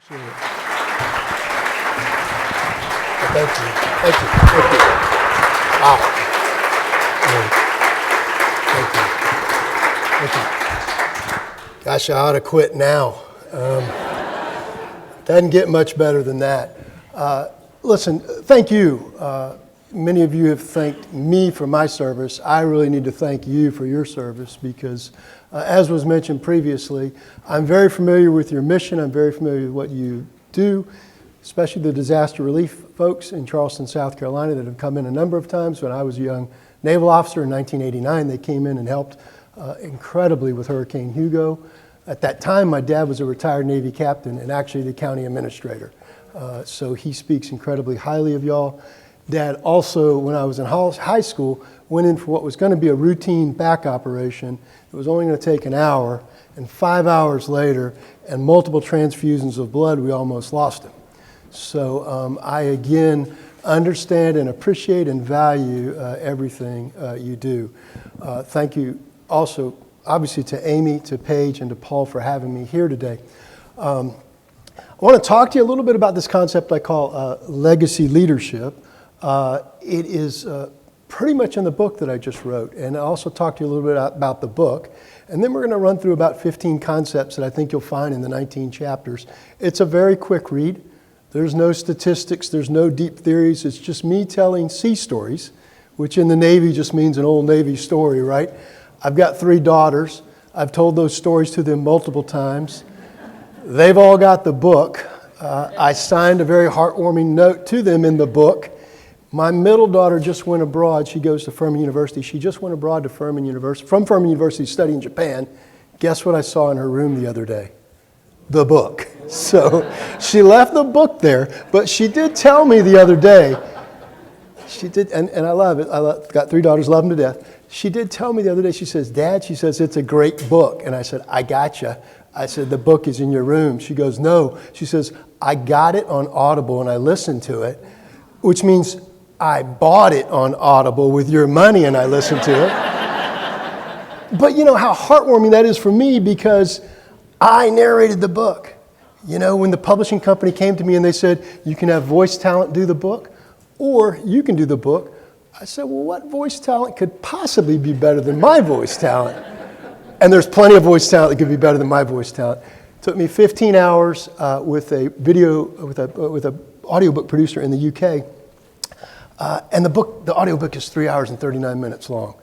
Appreciate it. Thank you. Thank you. Thank you. Wow. Thank you. Thank you. Gosh, I ought to quit now. Doesn't get much better than that. Listen, thank you. Many of you have thanked me for my service. I really need to thank you for your service because, as was mentioned previously, I'm very familiar with your mission. I'm very familiar with what you do, especially the disaster relief folks in Charleston, South Carolina that have come in a number of times. When I was a young naval officer in 1989, they came in and helped incredibly with Hurricane Hugo. At that time, my dad was a retired Navy captain and actually the county administrator. So he speaks incredibly highly of y'all. Dad also, when I was in high school, went in for what was going to be a routine back operation. It was only going to take an hour, and 5 hours later, and multiple transfusions of blood, we almost lost him. So I, again, understand and appreciate and value everything you do. Thank you also, obviously, to Amy, to Paige, and to Paul for having me here today. I want to talk to you a little bit about this concept I call legacy leadership. It is pretty much in the book that I just wrote, and I'll also talk to you a little bit about the book. And then we're going to run through about 15 concepts that I think you'll find in the 19 chapters. It's a very quick read. There's no statistics, there's no deep theories. It's just me telling sea stories, which in the Navy just means an old Navy story, right? I've got 3 daughters. I've told those stories to them multiple times. They've all got the book. I signed a very heartwarming note to them in the book. My middle daughter just went abroad. She goes to Furman University. She just went abroad to Furman University, from Furman University to study in Japan. Guess what I saw in her room the other day? The book. So she left the book there, but she did tell me the other day, she did, and I love it. Got 3 daughters, love them to death. She did tell me the other day, she says, Dad, she says, it's a great book. And I said, I gotcha. I said, the book is in your room. She goes, no. She says, I got it on Audible and I listened to it, which means I bought it on Audible with your money and I listened to it. But you know how heartwarming that is for me because I narrated the book. You know, when the publishing company came to me and they said, you can have voice talent do the book, or you can do the book. I said, well, what voice talent could possibly be better than my voice talent? And there's plenty of voice talent that could be better than my voice talent. It took me 15 hours with a audiobook producer in the UK. And the audiobook is 3 hours and 39 minutes long.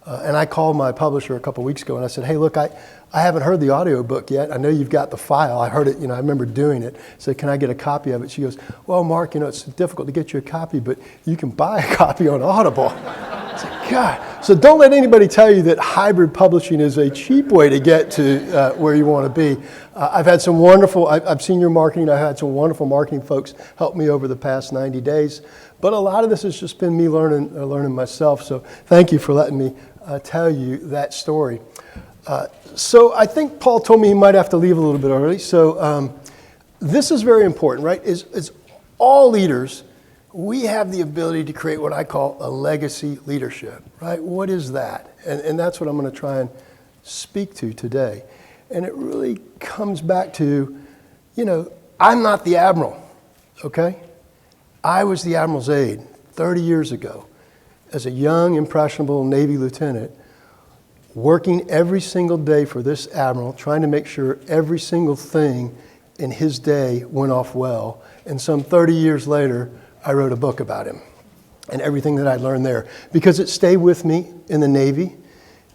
And I called my publisher a couple weeks ago and I said, hey, look, I haven't heard the audiobook yet. I know you've got the file. I heard it, I remember doing it. I said, can I get a copy of it? She goes, well, Mark, it's difficult to get you a copy, but you can buy a copy on Audible. I said, God. So don't let anybody tell you that hybrid publishing is a cheap way to get to where you want to be. I've had some wonderful, I've seen your marketing. I've had some wonderful marketing folks help me over the past 90 days. But a lot of this has just been me learning myself. So thank you for letting me tell you that story. So I think Paul told me he might have to leave a little bit early. So this is very important, right? Is all leaders, we have the ability to create what I call a legacy leadership, right? What is that? And that's what I'm going to try and speak to today. And it really comes back to, I'm not the Admiral, okay? I was the Admiral's aide 30 years ago as a young, impressionable Navy lieutenant, working every single day for this Admiral, trying to make sure every single thing in his day went off well. And some 30 years later, I wrote a book about him and everything that I learned there because it stayed with me in the Navy.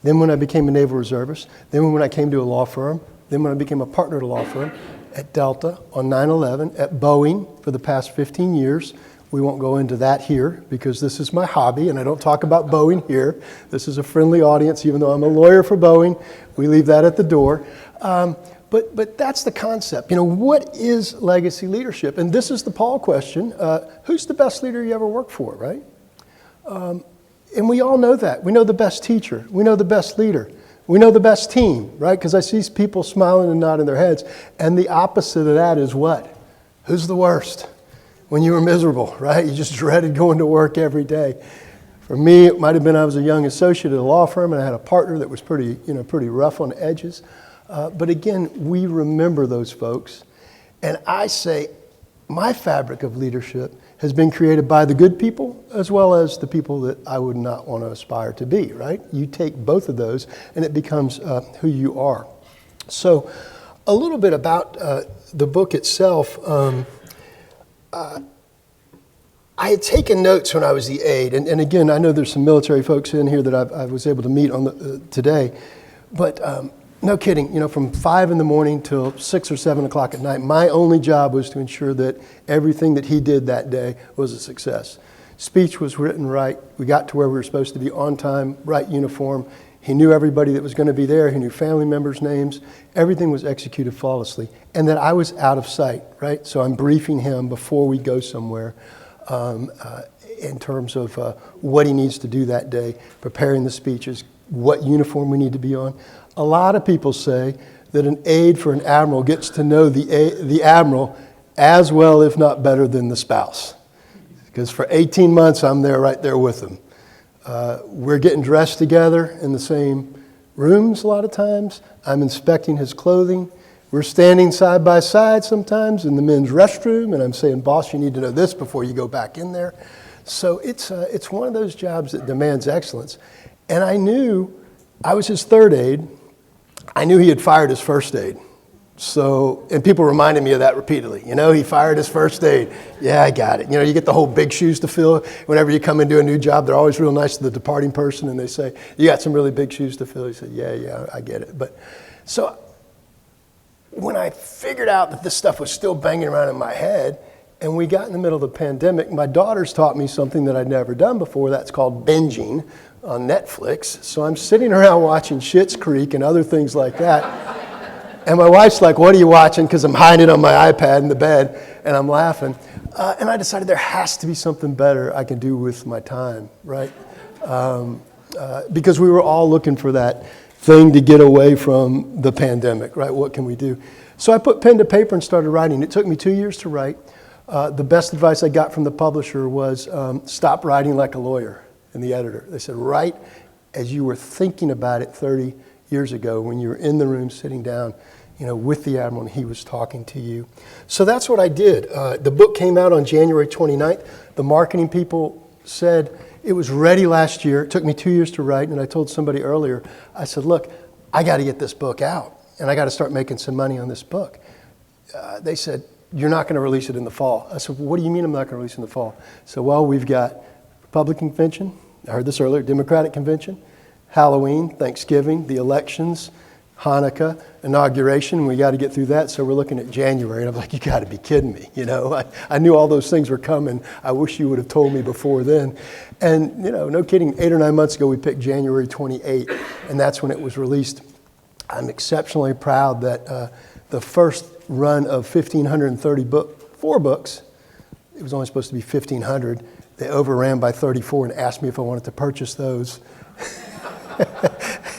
Then when I became a Naval Reservist, then when I came to a law firm, then when I became a partner at a law firm, at Delta, on 9/11, at Boeing for the past 15 years. We won't go into that here because this is my hobby and I don't talk about Boeing here. This is a friendly audience, even though I'm a lawyer for Boeing. We leave that at the door. But that's the concept. What is legacy leadership? And this is the Paul question. Who's the best leader you ever worked for, right? And we all know that. We know the best teacher. We know the best leader. We know the best team, right? Because I see people smiling and nodding their heads. And the opposite of that is what? Who's the worst? When you were miserable, right? You just dreaded going to work every day. For me, it might have been I was a young associate at a law firm and I had a partner that was pretty rough on the edges. But again, we remember those folks. And I say, my fabric of leadership has been created by the good people as well as the people that I would not want to aspire to be, right? You take both of those and it becomes who you are. So a little bit about the book itself. I had taken notes when I was the aide, and again, I know there's some military folks in here that I was able to meet on today, but no kidding, from 5 in the morning till 6 or 7 o'clock at night, my only job was to ensure that everything that he did that day was a success. Speech was written right, we got to where we were supposed to be on time, right uniform, he knew everybody that was going to be there, he knew family members' names, everything was executed flawlessly, and that I was out of sight, right? So I'm briefing him before we go somewhere. In terms of what he needs to do that day, preparing the speeches, what uniform we need to be on. A lot of people say that an aide for an admiral gets to know the admiral as well, if not better, than the spouse. Because for 18 months, I'm there right there with him. We're getting dressed together in the same rooms a lot of times. I'm inspecting his clothing. We're standing side by side sometimes in the men's restroom, and I'm saying, boss, you need to know this before you go back in there. So it's one of those jobs that demands excellence. And I knew I was his third aide. I knew he had fired his first aide. So, and people reminded me of that repeatedly. He fired his first aide. Yeah, I got it. You get the whole big shoes to fill. Whenever you come into a new job, they're always real nice to the departing person, and they say, you got some really big shoes to fill. He said, yeah, I get it. But so when I figured out that this stuff was still banging around in my head, and we got in the middle of the pandemic, my daughters taught me something that I'd never done before. That's called binging on Netflix. So I'm sitting around watching Schitt's Creek and other things like that. And my wife's like, what are you watching? Because I'm hiding it on my iPad in the bed, and I'm laughing. And I decided there has to be something better I can do with my time, right? Because we were all looking for that thing to get away from the pandemic, right? What can we do? So I put pen to paper and started writing. It took me 2 years to write. The best advice I got from the publisher was stop writing like a lawyer and the editor. They said, write as you were thinking about it 30 years ago when you were in the room sitting down, with the Admiral and he was talking to you. So that's what I did. The book came out on January 29th. The marketing people said, it was ready last year. It took me 2 years to write, and I told somebody earlier, I said, look, I got to get this book out, and I got to start making some money on this book. They said, you're not going to release it in the fall. I said, well, what do you mean I'm not going to release it in the fall? So, well, we've got Republican convention, I heard this earlier, Democratic convention, Halloween, Thanksgiving, the elections, Hanukkah, inauguration, we got to get through that, so we're looking at January. And I'm like, you got to be kidding me, I knew all those things were coming. I wish you would have told me before then. And, no kidding, 8 or 9 months ago, we picked January 28, and that's when it was released. I'm exceptionally proud that the first run of 1,530 4 books, it was only supposed to be 1,500. They overran by 34 and asked me if I wanted to purchase those.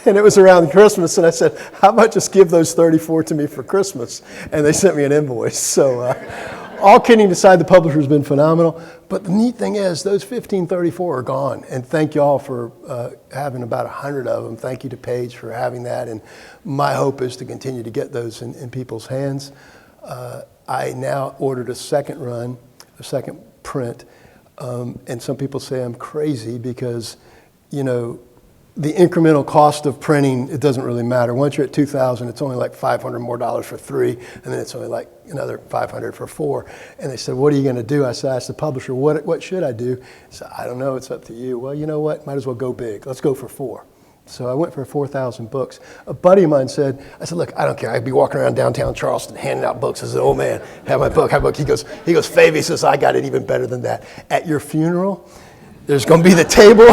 And it was around Christmas, and I said, how about just give those 34 to me for Christmas? And they sent me an invoice. So all kidding aside, the publisher's been phenomenal. But the neat thing is, those 1,534 are gone. And thank you all for having about 100 of them. Thank you to Paige for having that. And my hope is to continue to get those in people's hands. I now ordered a second run, a second print. And some people say I'm crazy because, the incremental cost of printing, it doesn't really matter. Once you're at 2,000, it's only like $500 more for 3, and then it's only like another $500 for 4. And they said, what are you going to do? I asked the publisher, what should I do? He said, I don't know, it's up to you. Well, you know what? Might as well go big. Let's go for 4. So I went for 4,000 books. A buddy of mine said, look, I don't care. I'd be walking around downtown Charleston handing out books. I said, oh man, have my book, have my book. He goes, Fava, he says, I got it even better than that. At your funeral, there's going to be the table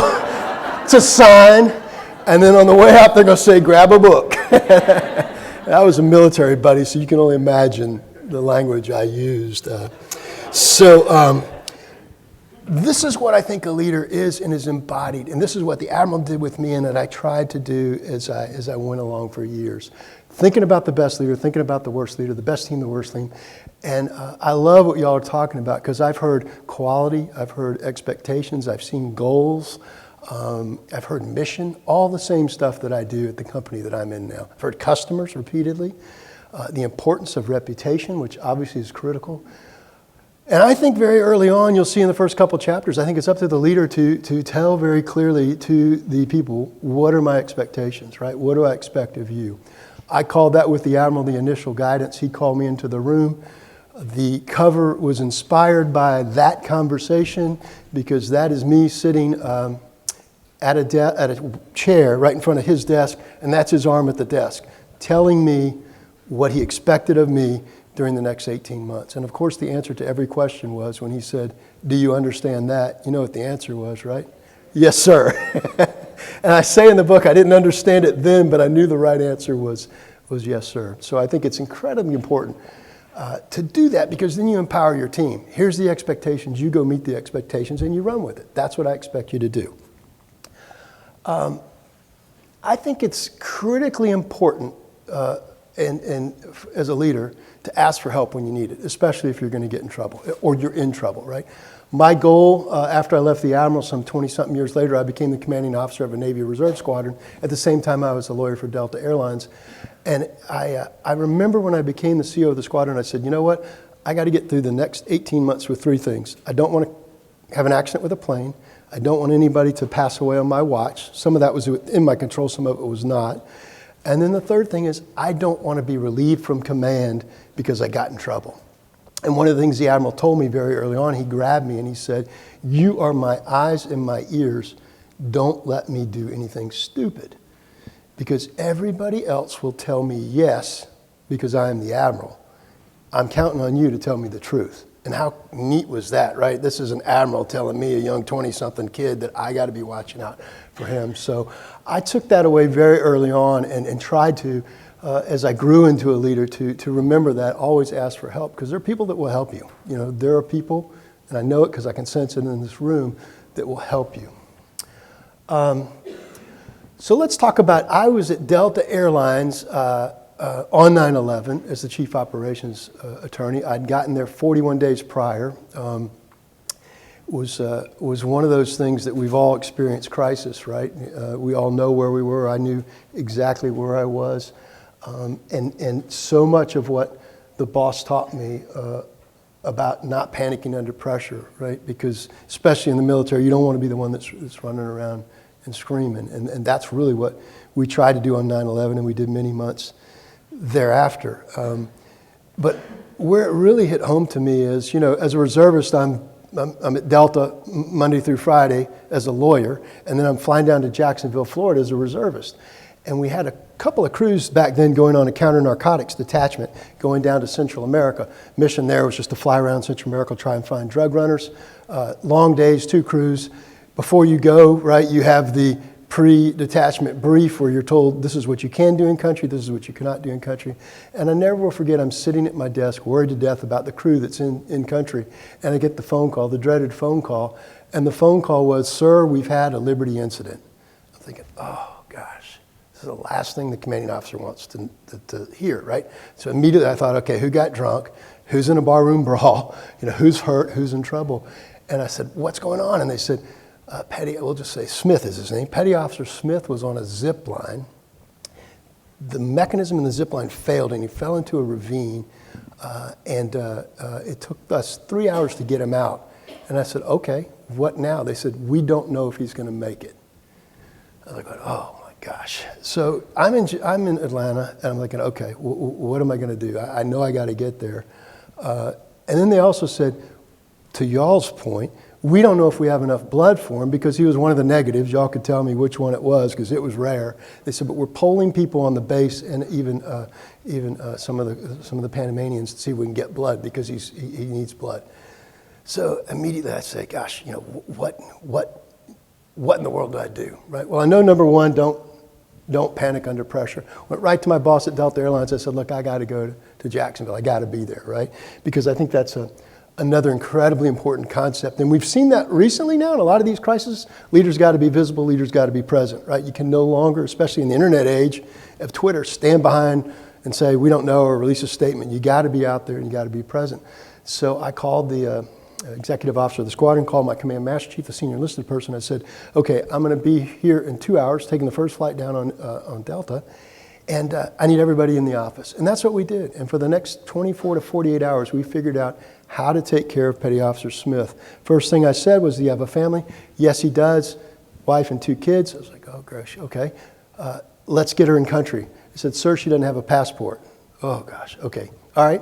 to sign, and then on the way out, they're going to say, grab a book. I was a military buddy, so you can only imagine the language I used. This is what I think a leader is and is embodied. And this is what the Admiral did with me and that I tried to do as I went along for years. Thinking about the best leader, thinking about the worst leader, the best team, the worst team. And I love what y'all are talking about because I've heard quality, I've heard expectations, I've seen goals, I've heard mission, all the same stuff that I do at the company that I'm in now. I've heard customers repeatedly. the importance of reputation, which obviously is critical. And I think very early on, you'll see in the first couple chapters, I think it's up to the leader to tell very clearly to the people, what are my expectations, right? What do I expect of you? I called that with the Admiral the initial guidance. He called me into the room. The cover was inspired by that conversation because that is me sitting at a chair right in front of his desk, and that's his arm at the desk, telling me what he expected of me during the next 18 months. And of course, the answer to every question was, when he said, do you understand that? You know what the answer was, right? Yes, sir. And I say in the book, I didn't understand it then, but I knew the right answer was yes, sir. So I think it's incredibly important to do that, because then you empower your team. Here's the expectations. You go meet the expectations and you run with it. That's what I expect you to do. I think it's critically important and as a leader to ask for help when you need it, especially if you're going to get in trouble or you're in trouble, right? My goal after I left the Admiral some 20-something years later, I became the commanding officer of a Navy Reserve Squadron. At the same time, I was a lawyer for Delta Airlines. And I remember when I became the CEO of the squadron, I said, you know what? I got to get through the next 18 months with three things. I don't want to have an accident with a plane. I don't want anybody to pass away on my watch. Some of that was in my control, some of it was not. And then the third thing is, I don't want to be relieved from command because I got in trouble. And one of the things the Admiral told me very early on, he grabbed me and he said, you are my eyes and my ears. Don't let me do anything stupid. Because everybody else will tell me yes because I am the Admiral. I'm counting on you to tell me the truth. And how neat was that, right? This is an Admiral telling me, a young 20-something kid, that I got to be watching out for him. So I took that away very early on and tried to, as I grew into a leader, to remember that, always ask for help, because there are people that will help you. You know, there are people, and I know it because I can sense it in this room, that will help you. So let's talk about, I was at Delta Airlines on 9/11 as the chief operations attorney. I'd gotten there 41 days prior. Was one of those things that we've all experienced crisis, right? We all know where we were. I knew exactly where I was. And so much of what the boss taught me about not panicking under pressure, right? Because especially in the military, you don't want to be the one that's running around and screaming. And that's really what we tried to do on 9/11, and we did many months thereafter. But where it really hit home to me is, you know, as a reservist, I'm at Delta Monday through Friday as a lawyer, and then I'm flying down to Jacksonville, Florida as a reservist. And we had a couple of crews back then going on a counter-narcotics detachment going down to Central America. Mission there was just to fly around Central America, try and find drug runners. Long days, 2 crews. Before you go, right, you have the pre-detachment brief where you're told this is what you can do in country, this is what you cannot do in country. And I never will forget, I'm sitting at my desk worried to death about the crew that's in country, and I get the phone call, the dreaded phone call, and the phone call was, sir, we've had a Liberty incident. I'm thinking, oh gosh, this is the last thing the commanding officer wants to hear, right? So immediately I thought, okay, who got drunk? Who's in a barroom brawl? You know, who's hurt? Who's in trouble? And I said, what's going on? And they said, we'll just say Smith is his name. Petty Officer Smith was on a zip line. The mechanism in the zip line failed, and he fell into a ravine. It took us 3 hours to get him out. And I said, okay, what now? They said, we don't know if he's going to make it. I was like, oh my gosh. So I'm in Atlanta, and I'm thinking, okay, what am I going to do? I know I got to get there. And then they also said, to y'all's point, we don't know if we have enough blood for him because he was one of the negatives. Y'all could tell me which one it was because it was rare. They said, but we're polling people on the base and even some of the Panamanians to see if we can get blood because he needs blood. So immediately I say, gosh, you know, what in the world do I do, right? Well, I know number one, don't panic under pressure. Went right to my boss at Delta Airlines. I said, look, I got to go to Jacksonville. I got to be there, right? Because I think that's another incredibly important concept. And we've seen that recently now in a lot of these crises. Leaders got to be visible, leaders got to be present, right? You can no longer, especially in the internet age of Twitter, stand behind and say, we don't know, or release a statement. You got to be out there and you got to be present. So I called the executive officer of the squadron, called my command master chief, the senior enlisted person. I said, okay, I'm going to be here in 2 hours, taking the first flight down on Delta. And I need everybody in the office. And that's what we did. And for the next 24 to 48 hours, we figured out how to take care of Petty Officer Smith. First thing I said was, do you have a family? Yes, he does. Wife and 2 kids. I was like, oh, gosh, okay. Let's get her in country. I said, sir, she doesn't have a passport. Oh, gosh, okay. All right.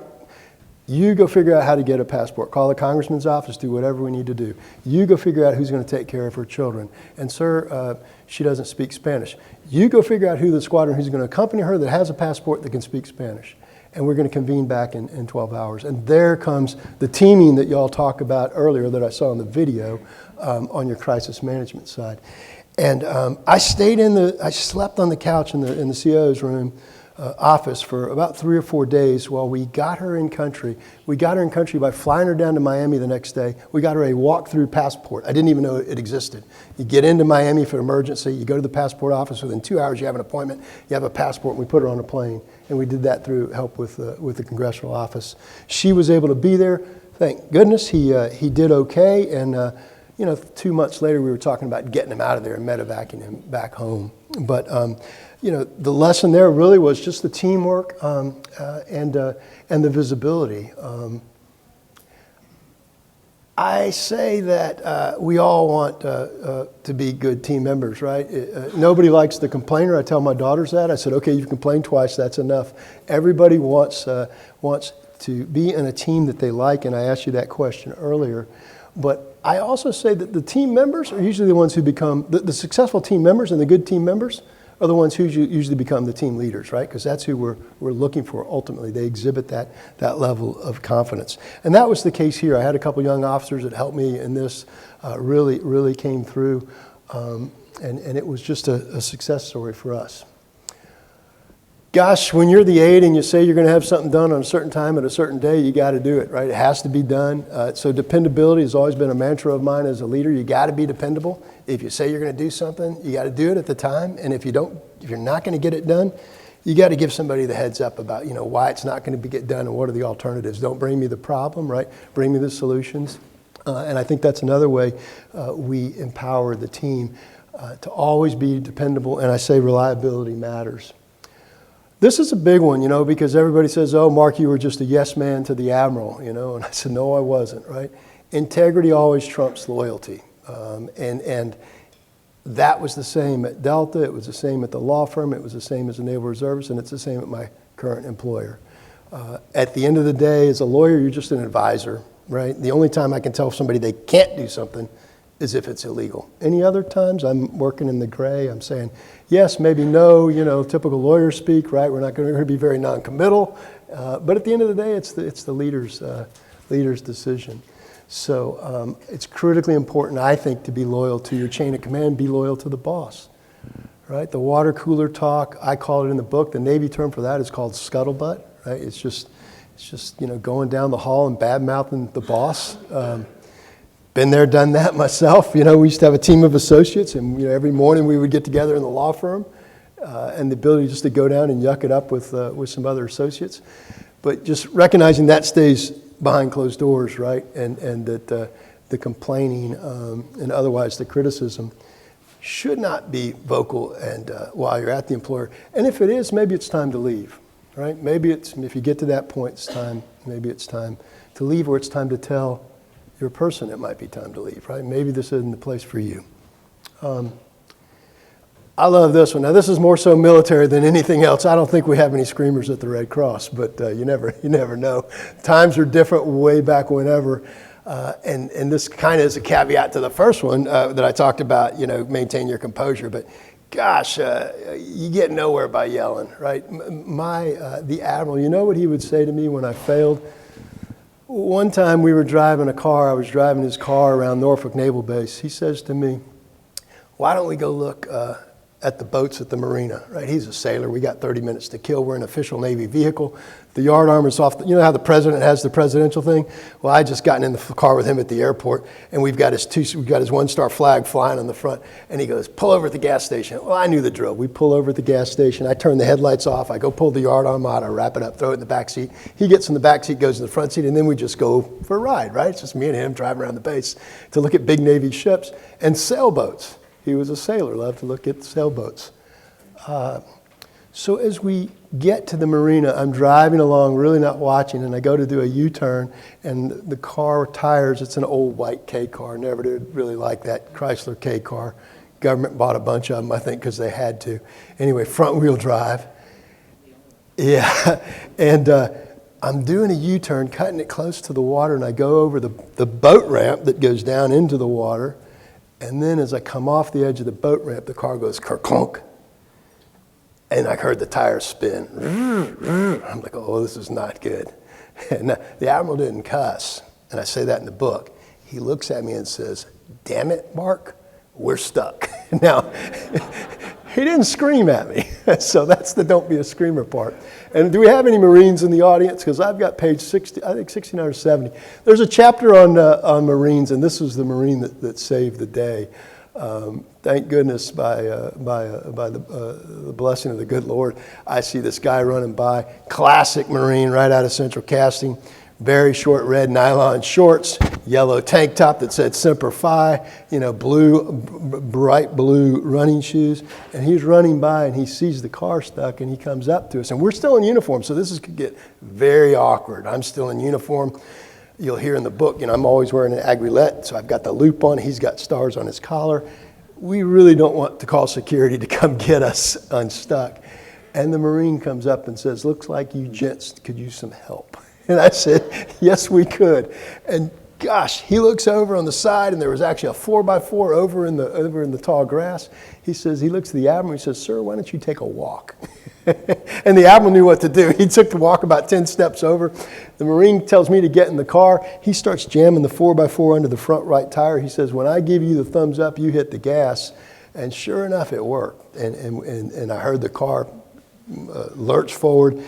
You go figure out how to get a passport. Call the congressman's office, do whatever we need to do. You go figure out who's going to take care of her children. And sir, she doesn't speak Spanish. You go figure out who the squadron who's going to accompany her that has a passport that can speak Spanish. And we're going to convene back in 12 hours. And there comes the teaming that y'all talked about earlier that I saw in the video on your crisis management side. And I slept on the couch in the CO's room, office for about 3 or 4 days while we got her in country. We got her in country by flying her down to Miami the next day. We got her a walk-through passport. I didn't even know it existed. You get into Miami for emergency, you go to the passport office, within 2 hours you have an appointment, you have a passport, and we put her on a plane. And we did that through help with the congressional office. She was able to be there. Thank goodness he did okay. And 2 months later we were talking about getting him out of there and medevacing him back home. But the lesson there really was just the teamwork and the visibility. I say that we all want to be good team members, right? Nobody likes the complainer. I tell my daughters that. I said, okay, you've complained twice, that's enough. Everybody wants to be in a team that they like, and I asked you that question earlier. But I also say that the team members are usually the ones who become, the successful team members and the good team members are the ones who usually become the team leaders, right? Because that's who we're looking for ultimately. They exhibit that level of confidence. And that was the case here. I had a couple young officers that helped me in this, really came through. And it was just a success story for us. Gosh, when you're the aide and you say you're going to have something done on a certain time at a certain day, you got to do it, right? It has to be done. So dependability has always been a mantra of mine as a leader. You got to be dependable. If you say you're going to do something, you got to do it at the time. And if you're not going to get it done, you got to give somebody the heads up about, why it's not going to get done and what are the alternatives. Don't bring me the problem, right? Bring me the solutions. And I think that's another way we empower the team to always be dependable. And I say reliability matters. This is a big one, because everybody says, oh, Mark, you were just a yes man to the Admiral, and I said, no, I wasn't, right? Integrity always trumps loyalty. And that was the same at Delta, it was the same at the law firm, it was the same as the Naval Reserves, and it's the same at my current employer. At the end of the day, as a lawyer, you're just an advisor, right? The only time I can tell somebody they can't do something is if it's illegal. Any other times I'm working in the gray, I'm saying, yes, maybe no, typical lawyer speak, right? We're not going to be very non-committal. But at the end of the day, it's the leader's decision. So it's critically important, I think, to be loyal to your chain of command, be loyal to the boss, right? The water cooler talk, I call it in the book, the Navy term for that is called scuttlebutt, right? It's just going down the hall and bad-mouthing the boss. Been there, done that myself. We used to have a team of associates, and every morning we would get together in the law firm, and the ability just to go down and yuck it up with some other associates. But just recognizing that stays behind closed doors, right? And that the complaining and otherwise the criticism should not be vocal and while you're at the employer. And if it is, maybe it's time to leave, right? Maybe if you get to that point, maybe it's time to leave, or it's time to tell your person it might be time to leave, right? Maybe this isn't the place for you. I love this one. Now, this is more so military than anything else. I don't think we have any screamers at the Red Cross, but you never know. Times are different way back whenever. And this kind of is a caveat to the first one that I talked about, maintain your composure. But gosh, you get nowhere by yelling, right? The Admiral, you know what he would say to me when I failed? One time we were driving a car, I was driving his car around Norfolk Naval Base. He says to me, why don't we go look at the boats at the marina, right? He's a sailor, we got 30 minutes to kill, we're an official Navy vehicle. The yard arm is off, you know how the president has the presidential thing? Well, I just gotten in the car with him at the airport, and we've got his 1-star flag flying on the front, and he goes, pull over at the gas station. Well, I knew the drill. We pull over at the gas station, I turn the headlights off, I go pull the yard arm out, I wrap it up, throw it in the back seat. He gets in the back seat, goes in the front seat, and then we just go for a ride, right? It's just me and him driving around the base to look at big Navy ships and sailboats. He was a sailor, loved to look at sailboats. So as we get to the marina, I'm driving along, really not watching, and I go to do a U-turn, and the car tires, it's an old white K car, never did really like that Chrysler K car. Government bought a bunch of them, I think, because they had to. Anyway, front wheel drive. Yeah, and I'm doing a U-turn, cutting it close to the water, and I go over the boat ramp that goes down into the water, and then as I come off the edge of the boat ramp, the car goes kerclunk. And I heard the tires spin. I'm like, oh, this is not good. And the Admiral didn't cuss. And I say that in the book. He looks at me and says, damn it, Mark, we're stuck. Now, he didn't scream at me. So that's the don't be a screamer part. And do we have any Marines in the audience? Because I've got page 60, I think 69 or 70. There's a chapter on Marines, and this was the Marine that saved the day. Thank goodness by the blessing of the good Lord, I see this guy running by, classic Marine right out of Central Casting, very short red nylon shorts, yellow tank top that said Semper Fi, bright blue running shoes, and he's running by and he sees the car stuck and he comes up to us, and we're still in uniform, so this could get very awkward. I'm still in uniform. You'll hear in the book, I'm always wearing an aiguillette, so I've got the loop on. He's got stars on his collar. We really don't want to call security to come get us unstuck. And the Marine comes up and says, looks like you gents could use some help. And I said, yes, we could. And gosh, he looks over on the side, and there was actually a 4x4 over in the tall grass. He says, he looks at the Admiral, he says, sir, why don't you take a walk? And the Admiral knew what to do. He took the walk about 10 steps over. The Marine tells me to get in the car. He starts jamming the 4x4 under the front right tire. He says, when I give you the thumbs up, you hit the gas. And sure enough, it worked. And I heard the car lurch forward.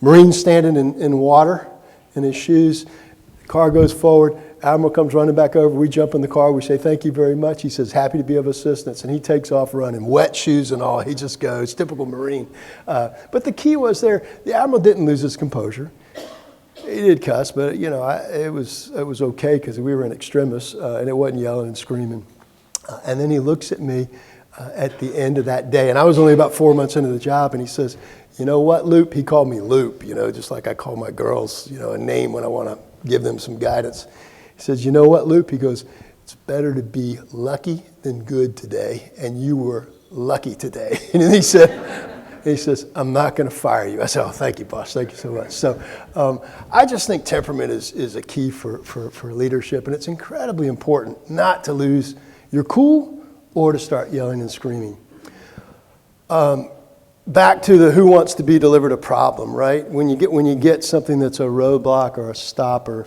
Marine standing in water in his shoes. The car goes forward. Admiral comes running back over. We jump in the car. We say, thank you very much. He says, happy to be of assistance. And he takes off running, wet shoes and all. He just goes, typical Marine. But the key was there, the Admiral didn't lose his composure. He did cuss, but it was okay because we were in extremis, and it wasn't yelling and screaming. And then he looks at me at the end of that day, and I was only about 4 months into the job, and he says, you know what, Loop? He called me Loop, just like I call my girls, a name when I want to give them some guidance. He says, you know what, Loop? He goes, it's better to be lucky than good today, and you were lucky today. And he says, I'm not going to fire you. I said, oh, thank you, boss. Thank you so much. So I just think temperament is a key for leadership, and it's incredibly important not to lose your cool or to start yelling and screaming. Back to the who wants to be delivered a problem, right? When you get something that's a roadblock or a stopper,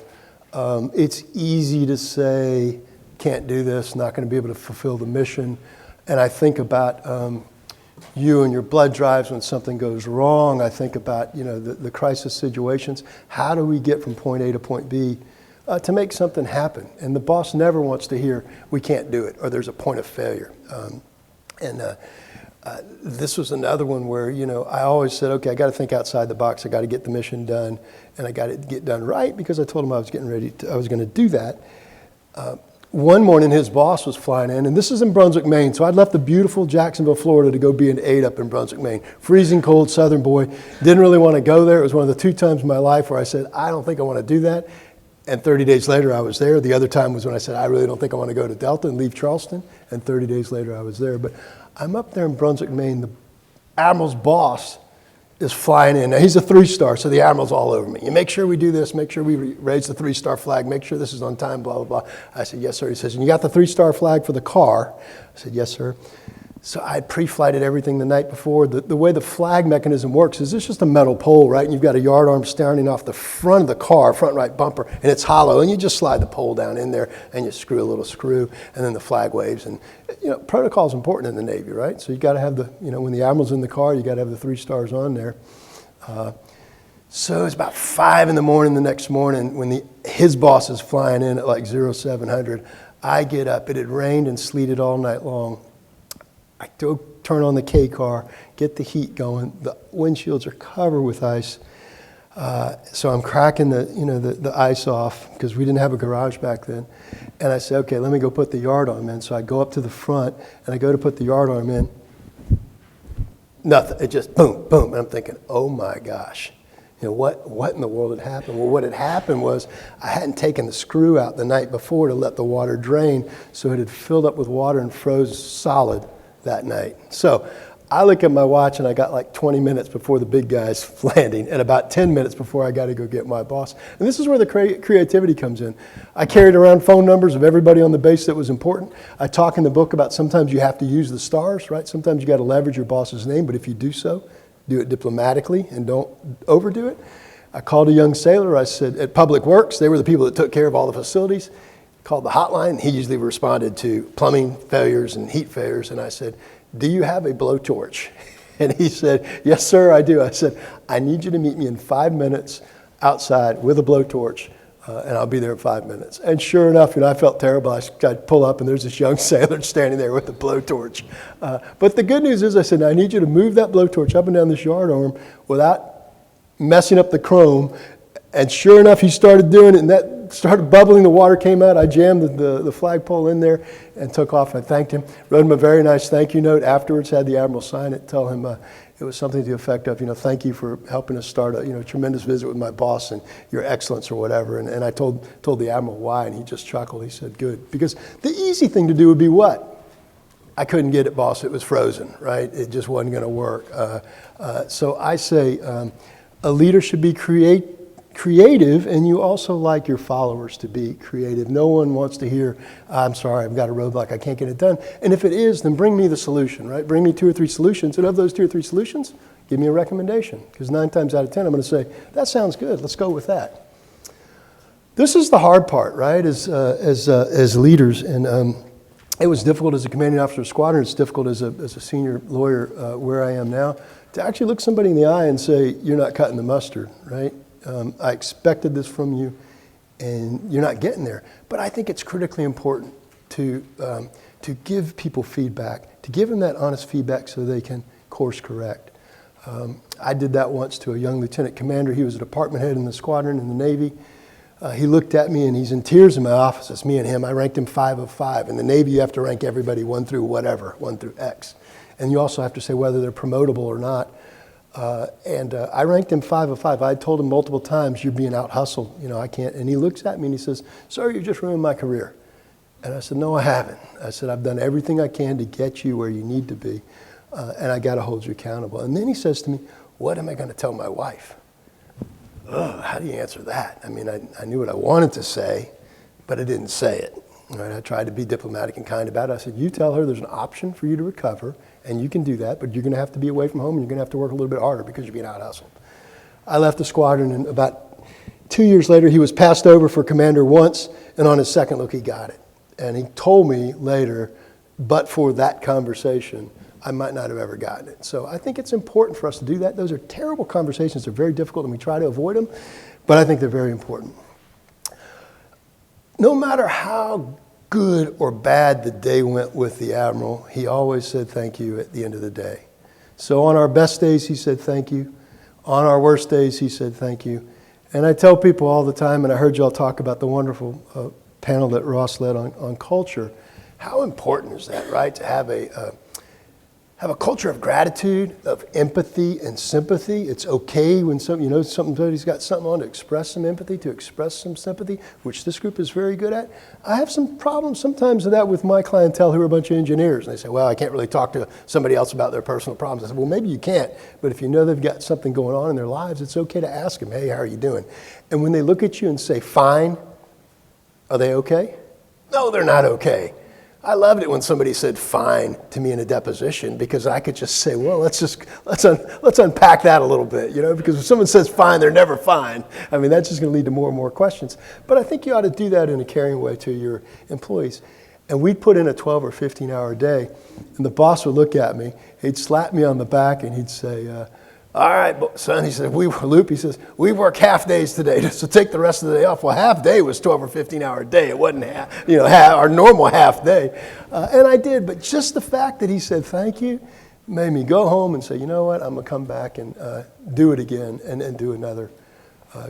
it's easy to say, can't do this, not going to be able to fulfill the mission. And I think about you and your blood drives when something goes wrong. I think about the crisis situations. How do we get from point A to point B to make something happen? And the boss never wants to hear, we can't do it, or there's a point of failure. This was another one where, I always said, okay, I got to think outside the box. I got to get the mission done, and I got to get done right because I told him I was going to do that. One morning, his boss was flying in, and this is in Brunswick, Maine. So I'd left the beautiful Jacksonville, Florida to go be an aide up in Brunswick, Maine. Freezing cold Southern boy. Didn't really want to go there. It was one of the 2 times in my life where I said, I don't think I want to do that. And 30 days later, I was there. The other time was when I said, I really don't think I want to go to Delta and leave Charleston. And 30 days later, I was there. But I'm up there in Brunswick, Maine. The Admiral's boss is flying in. Now, he's a 3-star, so the Admiral's all over me. You make sure we do this, make sure we raise the 3-star flag, make sure this is on time, blah, blah, blah. I said, yes, sir. He says, and you got the 3-star flag for the car? I said, yes, sir. So I pre-flighted everything the night before. The way the flag mechanism works is it's just a metal pole, right? And you've got a yard arm standing off the front of the car, front right bumper, and it's hollow. And you just slide the pole down in there, and you screw a little screw, and then the flag waves. And, protocol is important in the Navy, right? So you got to have when the Admiral's in the car, you got to have the 3 stars on there. So it's about 5 in the morning the next morning when his boss is flying in at like 0700. I get up. It had rained and sleeted all night long. I go turn on the K car, get the heat going. The windshields are covered with ice. So I'm cracking the ice off because we didn't have a garage back then. And I say, okay, let me go put the yard arm in. So I go up to the front and I go to put the yard arm in. Nothing. It just boom, boom. And I'm thinking, oh my gosh. What in the world had happened? Well, what had happened was I hadn't taken the screw out the night before to let the water drain, so it had filled up with water and froze solid that night. So I look at my watch and I got like 20 minutes before the big guy's landing and about 10 minutes before I got to go get my boss. And this is where the creativity comes in. I carried around phone numbers of everybody on the base that was important. I talk in the book about sometimes you have to use the stars, right? Sometimes you got to leverage your boss's name, but if you do so, do it diplomatically and don't overdo it. I called a young sailor. I said, at Public Works, they were the people that took care of all the facilities. Called the hotline. He usually responded to plumbing failures and heat failures. And I said, do you have a blowtorch? And he said, yes, sir, I do. I said, I need you to meet me in 5 minutes outside with a blowtorch. And I'll be there in 5 minutes. And sure enough, I felt terrible. I pull up, and there's this young sailor standing there with a blowtorch. But the good news is, I said, I need you to move that blowtorch up and down this yard arm without messing up the chrome. And sure enough, he started doing it, and that started bubbling. The water came out. I jammed the flagpole in there and took off. I thanked him, wrote him a very nice thank you note afterwards, had the Admiral sign it, tell him it was something to the effect of, thank you for helping us start a tremendous visit with my boss and your excellence or whatever. And I told the Admiral why, and he just chuckled. He said, good. Because the easy thing to do would be what? I couldn't get it, boss. It was frozen, right? It just wasn't going to work. So I say a leader should be creative, and you also like your followers to be creative. No one wants to hear, I'm sorry, I've got a roadblock, I can't get it done. And if it is, then bring me the solution, right? Bring me 2 or 3 solutions, and of those 2 or 3 solutions, give me a recommendation. Because 9 times out of 10, I'm going to say, that sounds good, let's go with that. This is the hard part, right, as leaders. And it was difficult as a commanding officer of squadron, it's difficult as a senior lawyer where I am now, to actually look somebody in the eye and say, you're not cutting the mustard, right? I expected this from you, and you're not getting there. But I think it's critically important to give people feedback, to give them that honest feedback so they can course correct. I did that once to a young lieutenant commander. He was a department head in the squadron in the Navy. He looked at me, and he's in tears in my office. It's me and him. I ranked him 5 of 5. In the Navy, you have to rank everybody 1 through whatever, 1 through X. And you also have to say whether they're promotable or not. I ranked him 5 of 5. I told him multiple times, you're being out-hustled. I can't. And he looks at me and he says, sir, you just ruined my career. And I said, no, I haven't. I said, I've done everything I can to get you where you need to be. And I got to hold you accountable. And then he says to me, what am I going to tell my wife? How do you answer that? I mean, I knew what I wanted to say, but I didn't say it. Right? I tried to be diplomatic and kind about it. I said, you tell her there's an option for you to recover, and you can do that, but you're going to have to be away from home, and you're going to have to work a little bit harder because you're being out-hustled. I left the squadron, and about 2 years later, he was passed over for commander once, and on his second look, he got it. And he told me later, but for that conversation, I might not have ever gotten it. So I think it's important for us to do that. Those are terrible conversations. They're very difficult, and we try to avoid them, but I think they're very important. No matter how good or bad the day went with the Admiral, he always said thank you at the end of the day. So on our best days, he said thank you. On our worst days, he said thank you. And I tell people all the time, and I heard y'all talk about the wonderful panel that Ross led on culture. How important is that, right? To have a culture of gratitude, of empathy and sympathy. It's okay when somebody's got something on to express some empathy, to express some sympathy, which this group is very good at. I have some problems sometimes with that with my clientele who are a bunch of engineers. And they say, well, I can't really talk to somebody else about their personal problems. I said, well, maybe you can't, but if you know they've got something going on in their lives, it's okay to ask them, hey, how are you doing? And when they look at you and say, fine, are they okay? No, they're not okay. I loved it when somebody said fine to me in a deposition, because I could just say, well, let's unpack that a little bit, because if someone says fine, they're never fine. I mean, that's just going to lead to more and more questions. But I think you ought to do that in a caring way to your employees. And we'd put in a 12 or 15-hour day, and the boss would look at me, he'd slap me on the back, and he'd say, all right, son, he said, he says, we work half days today, so take the rest of the day off. Well, half day was 12 or 15-hour day. It wasn't our normal half day. And I did, but just the fact that he said thank you made me go home and say, you know what, I'm going to come back and do it again and do another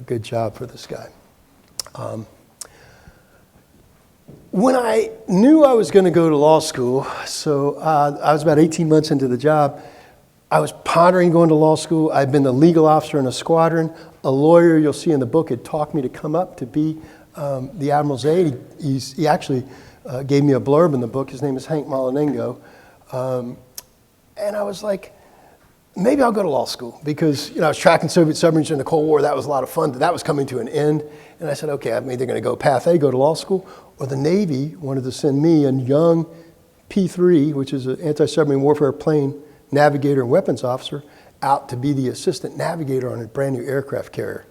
good job for this guy. When I knew I was going to go to law school, so I was about 18 months into the job, I was pondering going to law school. I'd been the legal officer in a squadron. A lawyer, you'll see in the book, had talked me to come up to be the Admiral's aide. He actually gave me a blurb in the book. His name is Hank Moliningo. And I was like, maybe I'll go to law school because, I was tracking Soviet submarines in the Cold War. That was a lot of fun. That was coming to an end. And I said, okay, I'm either going to go path A, go to law school, or the Navy wanted to send me, a young P3, which is an anti-submarine warfare plane navigator and weapons officer, out to be the assistant navigator on a brand new aircraft carrier.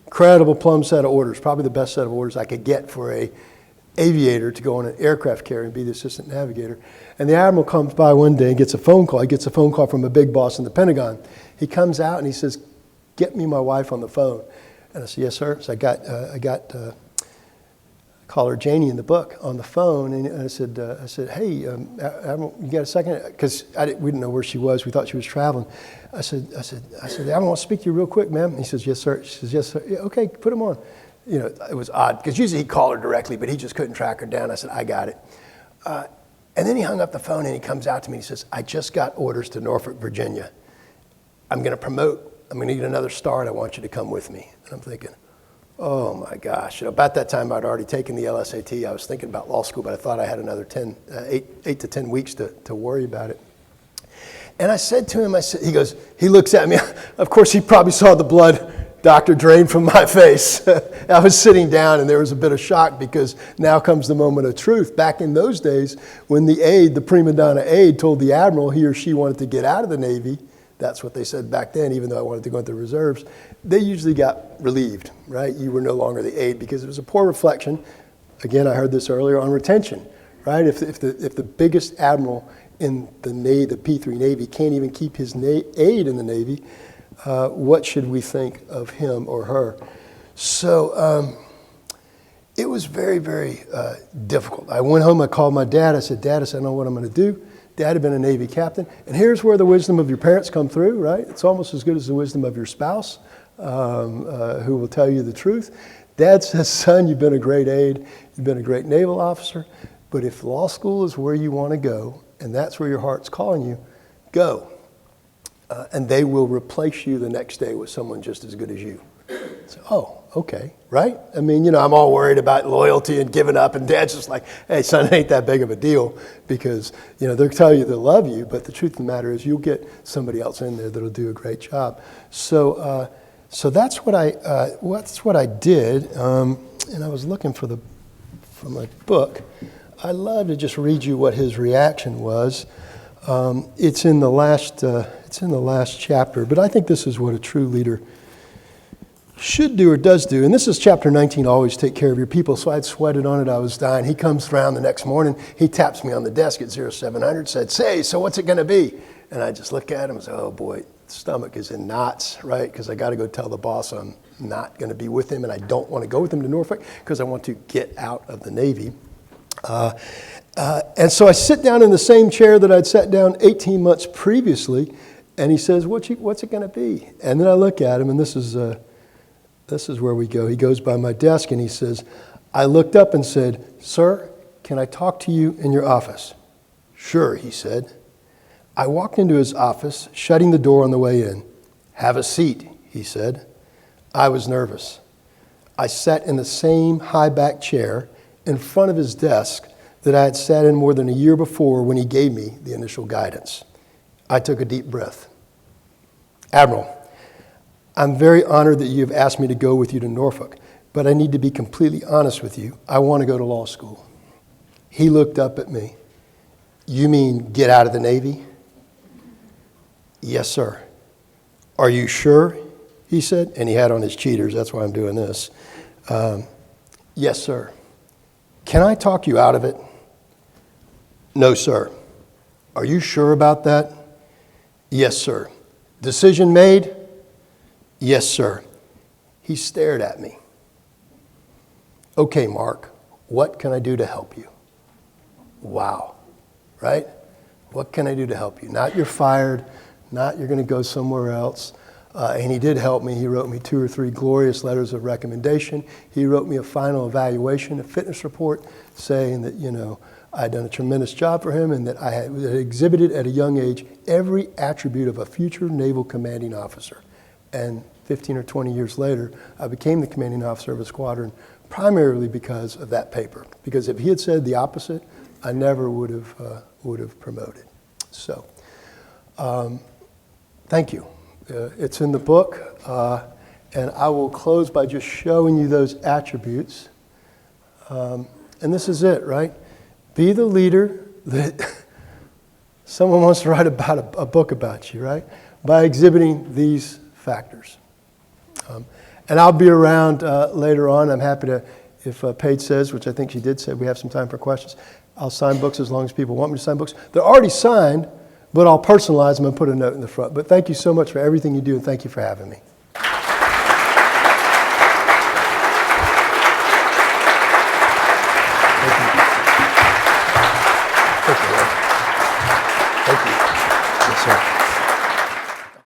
Incredible plum set of orders, probably the best set of orders I could get for a aviator to go on an aircraft carrier and be the assistant navigator. And the Admiral comes by one day and gets a phone call. He gets a phone call from a big boss in the Pentagon. He comes out and he says, get me my wife on the phone. And I said, yes, sir. So I got call her Janie in the book on the phone, and I said, hey, Admiral, you got a second? Because we didn't know where she was. We thought she was traveling. I said, I want to speak to you real quick, ma'am. He says, yes, sir. She says, yes, sir. Yeah, okay, put him on. It was odd because usually he'd call her directly, but he just couldn't track her down. I said, I got it. And then he hung up the phone and he comes out to me and he says, I just got orders to Norfolk, Virginia. I'm going to promote. I'm going to need another star, and I want you to come with me. And I'm thinking, oh my gosh. About that time, I'd already taken the LSAT. I was thinking about law school, but I thought I had another 8 to 10 weeks to worry about it. And I said to him, he looks at me. Of course, he probably saw the blood, Dr. drain from my face. I was sitting down, and there was a bit of shock because now comes the moment of truth. Back in those days, when the prima donna aide told the Admiral he or she wanted to get out of the Navy, that's what they said back then, even though I wanted to go into the reserves, they usually got relieved, right? You were no longer the aide because it was a poor reflection. Again, I heard this earlier on retention, right? If the biggest admiral in the Navy, the P3 Navy, can't even keep his aide in the Navy, what should we think of him or her? So it was very, very difficult. I went home, I called my dad. I said, I don't know what I'm going to do. Dad had been a Navy captain. And here's where the wisdom of your parents come through, right? It's almost as good as the wisdom of your spouse, who will tell you the truth. Dad says, son, you've been a great aide. You've been a great naval officer. But if law school is where you want to go, and that's where your heart's calling you, go. And they will replace you the next day with someone just as good as you. So, oh, okay, right? I mean, I'm all worried about loyalty and giving up, and Dad's just like, hey, son, it ain't that big of a deal because, they'll tell you they love you, but the truth of the matter is you'll get somebody else in there that'll do a great job. So that's what I did, and I was looking for my book. I love to just read you what his reaction was. It's in the last chapter, but I think this is what a true leader should do or does do. And this is chapter 19, always take care of your people. So I'd sweated on it. I was dying. He comes around the next morning. He taps me on the desk at 0700, said, say, so what's it going to be? And I just look at him and say, oh boy, stomach is in knots, right? Because I got to go tell the boss I'm not going to be with him, and I don't want to go with him to Norfolk because I want to get out of the Navy. And so I sit down in the same chair that I'd sat down 18 months previously, and he says, what's it going to be? And then I look at him, and this is where we go. He goes by my desk, and he says, I looked up and said, sir, can I talk to you in your office? Sure, he said. I walked into his office, shutting the door on the way in. Have a seat, he said. I was nervous. I sat in the same high-back chair in front of his desk that I had sat in more than a year before when he gave me the initial guidance. I took a deep breath. Admiral, I'm very honored that you have asked me to go with you to Norfolk, but I need to be completely honest with you. I want to go to law school. He looked up at me. You mean get out of the Navy? Yes, sir. Are you sure? He said, and he had on his cheaters. That's why I'm doing this. Yes, sir. Can I talk you out of it? No, sir. Are you sure about that? Yes, sir. Decision made? Yes, sir. He stared at me. Okay, Mark, what can I do to help you? Wow, right? What can I do to help you? Not you're fired, not you're going to go somewhere else. And he did help me. He wrote me 2 or 3 glorious letters of recommendation. He wrote me a final evaluation, a fitness report, saying that, I had done a tremendous job for him and that I had exhibited at a young age every attribute of a future naval commanding officer. And 15 or 20 years later, I became the commanding officer of a squadron primarily because of that paper. Because if he had said the opposite, I never would have promoted. So, thank you. It's in the book, and I will close by just showing you those attributes. And this is it, right? Be the leader that someone wants to write about a book about you, right? By exhibiting these factors. And I'll be around later on. I'm happy to, if Paige says, which I think she did say, we have some time for questions, I'll sign books as long as people want me to sign books. They're already signed, but I'll personalize them and put a note in the front. But thank you so much for everything you do, and thank you for having me.